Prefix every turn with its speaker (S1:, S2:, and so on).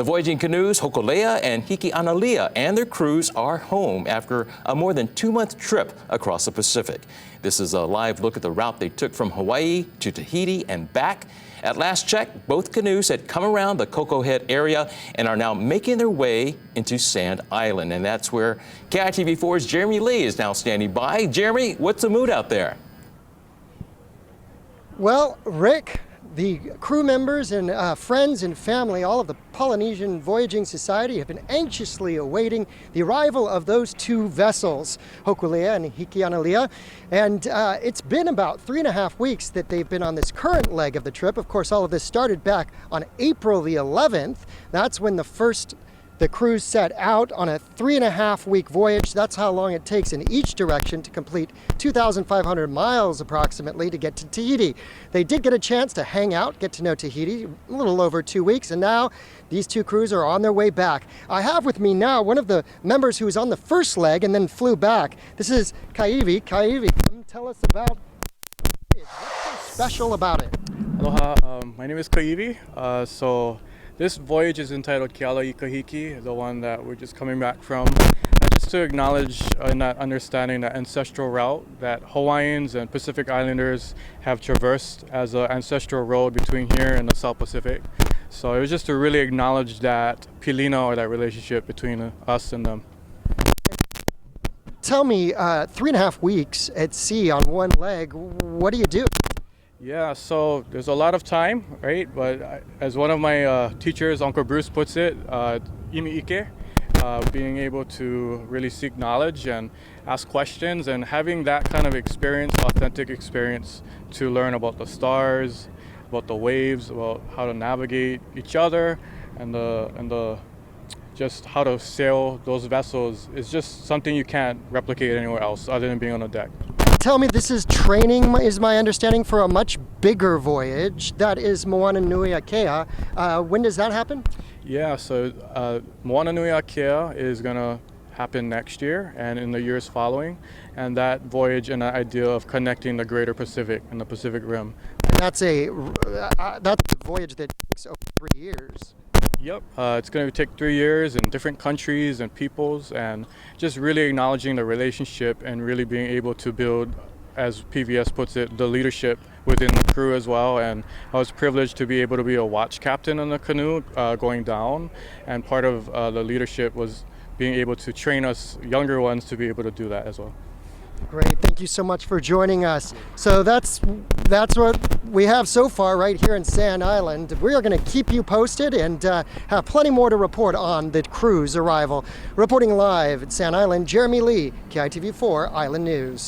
S1: The voyaging canoes Hokulea and Hikianalia and their crews are home after a more than 2-month trip across the Pacific. This is a live look at the route they took from Hawaii to Tahiti and back. At last check, both canoes had come around the Coco Head area and are now making their way into Sand Island. And that's where KITV4's Jeremy Lee is now standing by. Jeremy, what's the mood out there?
S2: Well, Rick, the crew members and friends and family, all of the Polynesian Voyaging Society have been anxiously awaiting the arrival of those two vessels, Hokulea and Hikianalia. And it's been about 3.5 weeks that they've been on this current leg of the trip. Of course, all of this started back on April the 11th. That's when the cruise set out on a 3.5-week voyage. That's how long it takes in each direction to complete 2,500 miles approximately to get to Tahiti. They did get a chance to hang out, get to know Tahiti, a little over 2 weeks, and now these two crews are on their way back. I have with me now one of the members who was on the first leg and then flew back. This is Kaivi. Kaivi, come tell us about it. What's so special about it?
S3: Aloha, my name is Kaivi. This voyage is entitled Keala Ikahiki, the one that we're just coming back from. And just to acknowledge and that understanding that ancestral route that Hawaiians and Pacific Islanders have traversed as an ancestral road between here and the South Pacific. So it was just to really acknowledge that pilina, or that relationship between us and them.
S2: Tell me, 3.5 weeks at sea on one leg, what do you do?
S3: Yeah, so there's a lot of time, right? But as one of my teachers, Uncle Bruce, puts it, imi ike, being able to really seek knowledge and ask questions, and having that kind of experience, authentic experience, to learn about the stars, about the waves, about how to navigate each other, and just how to sail those vessels is just something you can't replicate anywhere else other than being on a deck.
S2: Tell me, this is training, is my understanding, for a much bigger voyage. That is Moana Nui Akea. When does that happen?
S3: Yeah, so Moana Nui Akea is going to happen next year and in the years following. And that voyage and the idea of connecting the greater Pacific and the Pacific Rim.
S2: And that's a voyage that takes over 3 years.
S3: Yep, it's going to take 3 years in different countries and peoples, and just really acknowledging the relationship and really being able to build, as PVS puts it, the leadership within the crew as well. And I was privileged to be able to be a watch captain on the canoe going down, and part of the leadership was being able to train us younger ones to be able to do that as well.
S2: Great, thank you so much for joining us. So that's what we have so far right here in Sand Island. We are going to keep you posted and have plenty more to report on the crew's arrival. Reporting live at Sand Island, Jeremy Lee, KITV4 Island News.